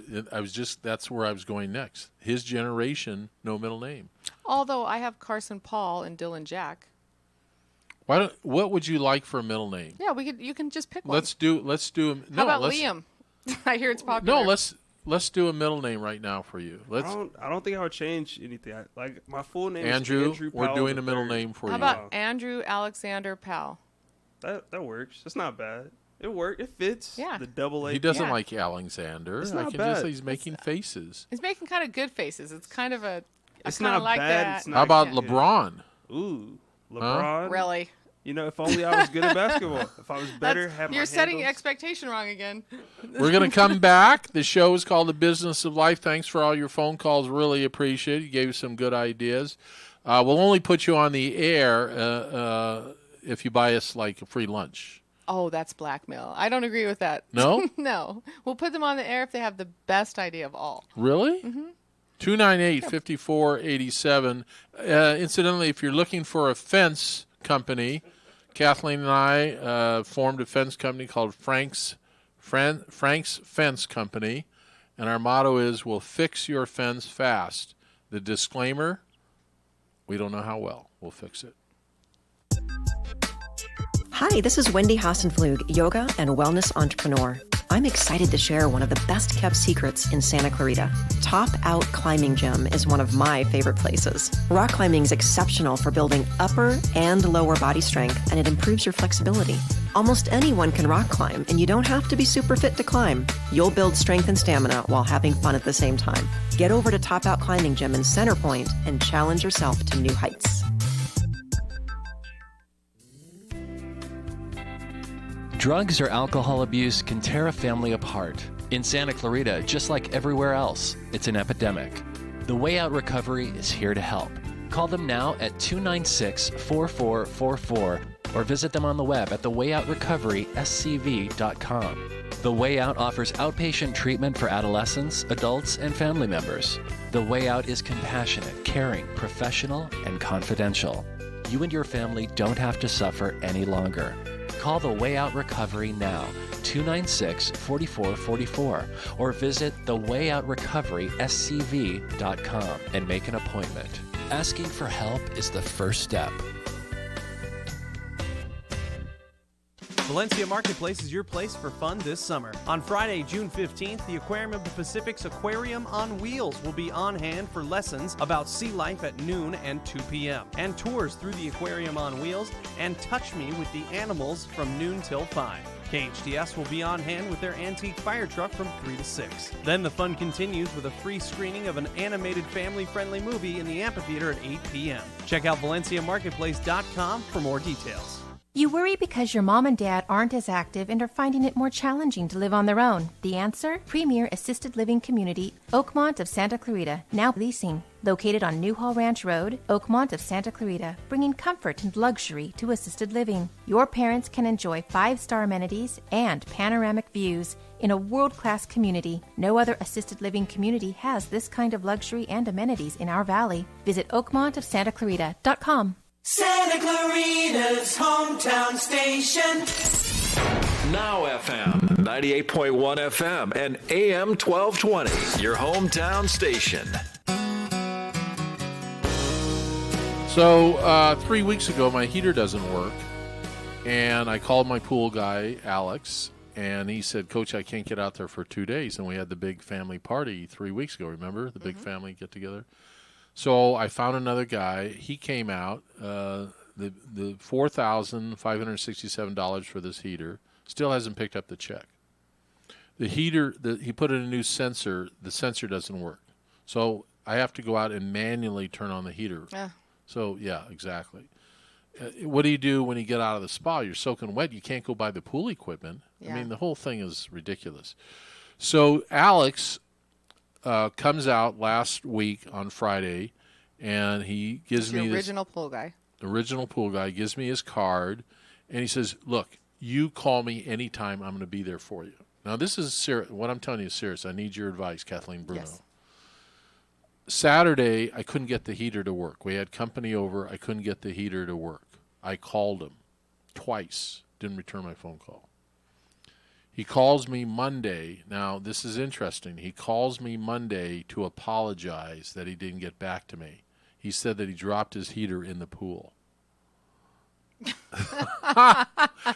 just that's where I was going next. His generation, no middle name. Although I have Carson Paul and Dylan Jack. What would you like for a middle name? Yeah, you can just pick one. Let's do How about Liam? I hear it's popular. No, let's do a middle name right now for you. I don't think I would change anything. Like my full name Andrew, is Andrew we're Powell doing a III. middle name for How you. about Andrew Alexander Powell? That works. That's not bad. It works. It fits. Yeah. The double A. He doesn't like Alexander. It's I not can bad. just say he's making faces. He's making kind of good faces. It's kind of a. It's I kinda not like bad. that. It's not How about good. LeBron? Ooh, LeBron. Really? You know, if only I was good at basketball. If I was better, have my You're setting handles. expectation wrong again. We're going to come back. The show is called The Business of Life. Thanks for all your phone calls. Really appreciate it. You gave us some good ideas. We'll only put you on the air if you buy us like a free lunch. Oh, that's blackmail. I don't agree with that. No? No. We'll put them on the air if they have the best idea of all. Really? Mm-hmm. 298-5487. Incidentally, if you're looking for a fence company, Kathleen and I formed a fence company called Frank's Fence Company, and our motto is, we'll fix your fence fast. The disclaimer, we don't know how well. We'll fix it. Hi, this is Wendy Hassenflug, yoga and wellness entrepreneur. I'm excited to share one of the best kept secrets in Santa Clarita. Top Out Climbing Gym is one of my favorite places. Rock climbing is exceptional for building upper and lower body strength, and it improves your flexibility. Almost anyone can rock climb, and you don't have to be super fit to climb. You'll build strength and stamina while having fun at the same time. Get over to Top Out Climbing Gym in Center Point and challenge yourself to new heights. Drugs or alcohol abuse can tear a family apart. In Santa Clarita, just like everywhere else, it's an epidemic. The Way Out Recovery is here to help. Call them now at 296-4444 or visit them on the web at thewayoutrocoveryscv.com. The Way Out offers outpatient treatment for adolescents, adults, and family members. The Way Out is compassionate, caring, professional, and confidential. You and your family don't have to suffer any longer. Call the Way Out Recovery now, 296-4444, or visit thewayoutrocoveryscv.com and make an appointment. Asking for help is the first step. Valencia Marketplace is your place for fun this summer. On Friday, June 15th, the Aquarium of the Pacific's Aquarium on Wheels will be on hand for lessons about sea life at noon and 2 p.m. and tours through the Aquarium on Wheels and Touch Me with the animals from noon till 5. KHTS will be on hand with their antique fire truck from 3 to 6. Then the fun continues with a free screening of an animated family-friendly movie in the amphitheater at 8 p.m. Check out ValenciaMarketplace.com for more details. You worry because your mom and dad aren't as active and are finding it more challenging to live on their own. The answer? Premier Assisted Living Community, Oakmont of Santa Clarita, now leasing. Located on Newhall Ranch Road, Oakmont of Santa Clarita, bringing comfort and luxury to assisted living. Your parents can enjoy 5-star amenities and panoramic views in a world-class community. No other assisted living community has this kind of luxury and amenities in our valley. Visit oakmontofsantaclarita.com. Santa Clarita's hometown station. Now FM, 98.1 FM and AM 1220, your hometown station. So 3 weeks ago, my heater doesn't work, and I called my pool guy, Alex, and he said, Coach, I can't get out there for 2 days. And we had the big family party 3 weeks ago, remember? The big family get-together. So I found another guy. He came out. The $4,567 for this heater still hasn't picked up the check. The heater, he put in a new sensor. The sensor doesn't work. So I have to go out and manually turn on the heater. So, yeah, exactly. What do you do when you get out of the spa? You're soaking wet. You can't go buy the pool equipment. I mean, the whole thing is ridiculous. So Alex comes out last week on Friday, and he gives me the original pool guy. Original pool guy gives me his card, and he says, look, you call me anytime. I'm going to be there for you. Now, this is serious. What I'm telling you is serious. I need your advice, Kathleen Bruno. Yes. Saturday, I couldn't get the heater to work. We had company over. I couldn't get the heater to work. I called him twice. Didn't return my phone call. He calls me Monday. Now, this is interesting. He calls me Monday to apologize that he didn't get back to me. He said that he dropped his heater in the pool.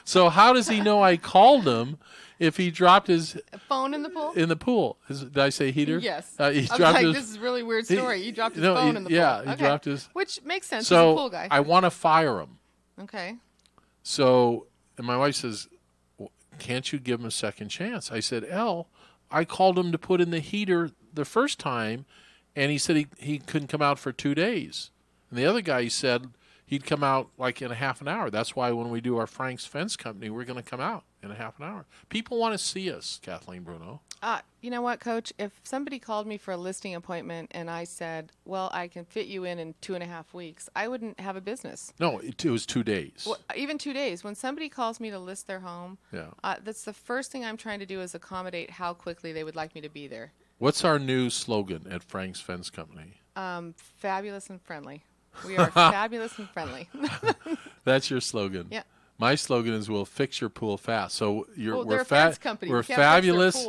So how does he know I called him if he dropped his phone in the pool? In the pool. Did I say heater? Yes. He I was dropped like, his, this is a really weird story. He dropped his no, phone in the pool. Yeah, he Okay. dropped his. Which makes sense. So He's a pool guy. I want to fire him. Okay. So, and my wife says, can't you give him a second chance? I said, I called him to put in the heater the first time, and he said he couldn't come out for 2 days. And the other guy, he said he'd come out like in a half an hour. That's why when we do our Frank's Fence Company, we're going to come out in a half an hour. People want to see us, Kathleen Bruno. You know what, Coach? If somebody called me for a listing appointment and I said, well, I can fit you in 2.5 weeks, I wouldn't have a business. No, it was 2 days. Well, even 2 days. When somebody calls me to list their home, that's the first thing I'm trying to do is accommodate how quickly they would like me to be there. What's our new slogan at Frank's Fence Company? Fabulous and friendly. We are fabulous and friendly. That's your slogan. Yeah. My slogan is "We'll fix your pool fast." So we're a fence company. We're fabulous.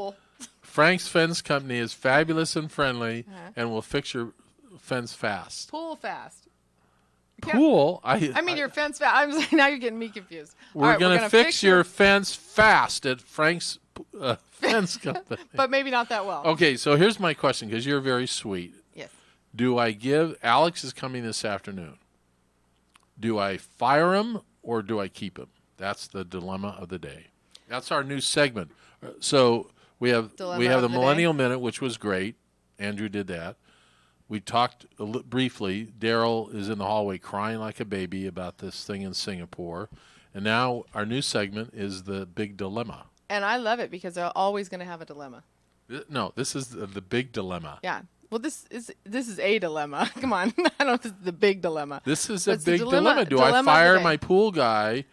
Frank's Fence Company is fabulous and friendly, and we'll fix your fence fast. Pool fast. Pool? I mean your fence fast. I'm saying now you're getting me confused. We're going to fix your fence fast at Frank's Fence Company. But maybe not that well. Okay, so here's my question, because you're very sweet. Yes. Do I give... Alex is coming this afternoon. Do I fire him or do I keep him? That's the dilemma of the day. That's our new segment. So we have the Millennial Minute, which was great. Andrew did that. We talked briefly. Daryl is in the hallway crying like a baby about this thing in Singapore. And now our new segment is the big dilemma. And I love it because they're always going to have a dilemma. No, this is the big dilemma. Yeah. Well, this is a dilemma. Come on. I don't know if this is the big dilemma. This is a big dilemma. Do I fire my pool guy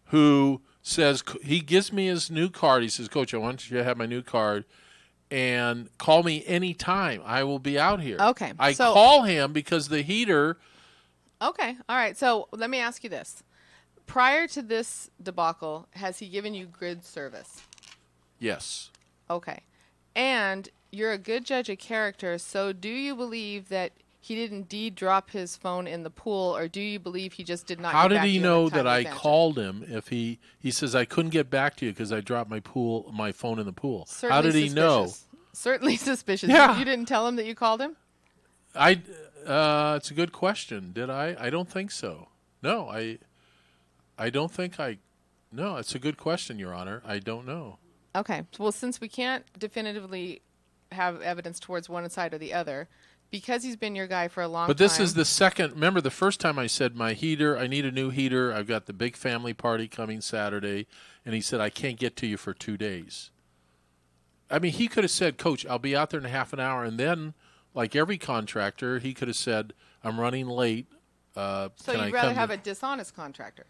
who says, he gives me his new card. He says, Coach, I want you to have my new card and call me anytime. I will be out here. Okay. I call him because the heater. Okay. All right. So let me ask you this. Prior to this debacle, has he given you good service? Yes. Okay. And you're a good judge of character, so do you believe that he didn't indeed drop his phone in the pool, or do you believe he just did not? How get did back to he you in know a timely that I fashion? called him? If he says I couldn't get back to you because I dropped my phone in the pool. Certainly How did he know? suspicious. Certainly suspicious. Yeah. You didn't tell him that you called him? It's a good question. Did I? I don't think so. No, I don't think I. No, it's a good question, Your Honor. I don't know. Okay. Well, since we can't definitively have evidence towards one side or the other, because he's been your guy for a long time. But this is the second. Remember the first time I said my heater, I need a new heater. I've got the big family party coming Saturday. And he said, I can't get to you for 2 days. I mean, he could have said, Coach, I'll be out there in a half an hour. And then, like every contractor, he could have said, I'm running late. So you'd rather have a dishonest contractor?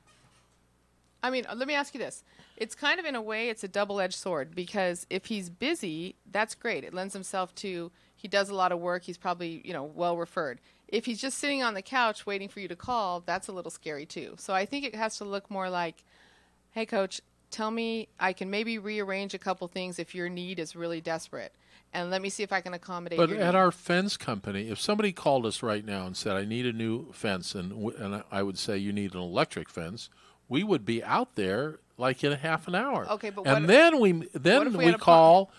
I mean, let me ask you this. It's kind of, in a way, it's a double-edged sword, because if he's busy, that's great. It lends himself to, he does a lot of work. He's probably, well referred. If he's just sitting on the couch waiting for you to call, that's a little scary too. So I think it has to look more like, hey, Coach, tell me, I can maybe rearrange a couple things if your need is really desperate. And let me see if I can accommodate But your at need. our fence company, if somebody called us right now and said, I need a new fence, and I would say you need an electric fence, we would be out there like in a half an hour. Okay, but and what then if we we had a call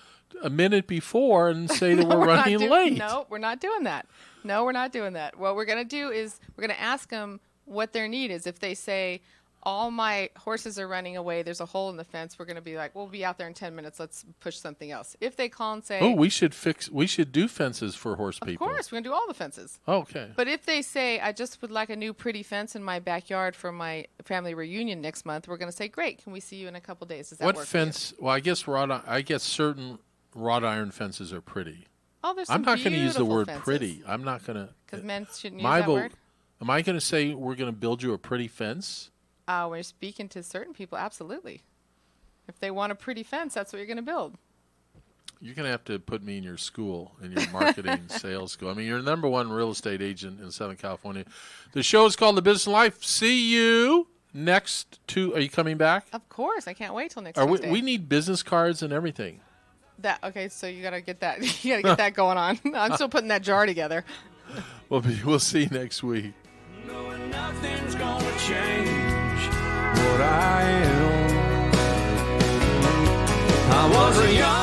a minute before and say that No, we're not running do- late. No, we're not doing that. No, we're not doing that. What we're going to do is we're going to ask them what their need is. If they say, all my horses are running away, there's a hole in the fence, we're going to be like, we'll be out there in 10 minutes, let's push something else. If they call and say, Oh, we should do fences for horse people. of course, we're going to do all the fences. Okay. But if they say, I just would like a new pretty fence in my backyard for my family reunion next month, we're going to say, great, can we see you in a couple days? Does that What work fence? Well, I guess certain wrought iron fences are pretty. Oh, there's I'm some not going to use the beautiful word fences. pretty. I'm not going to. Because men shouldn't use that word? Am I going to say we're going to build you a pretty fence? When you're speaking to certain people, absolutely. If they want a pretty fence, that's what you're going to build. You're going to have to put me in your school, in your marketing sales school. I mean, you're the number one real estate agent in Southern California. The show is called The Business of Life. See you next Are you coming back? Of course. I can't wait till next we, Tuesday. we need business cards and everything. Okay, so you got to get that. You got to get that going on. I'm still putting that jar together. We'll see you next week. Nothing's gonna change what I am. I was a young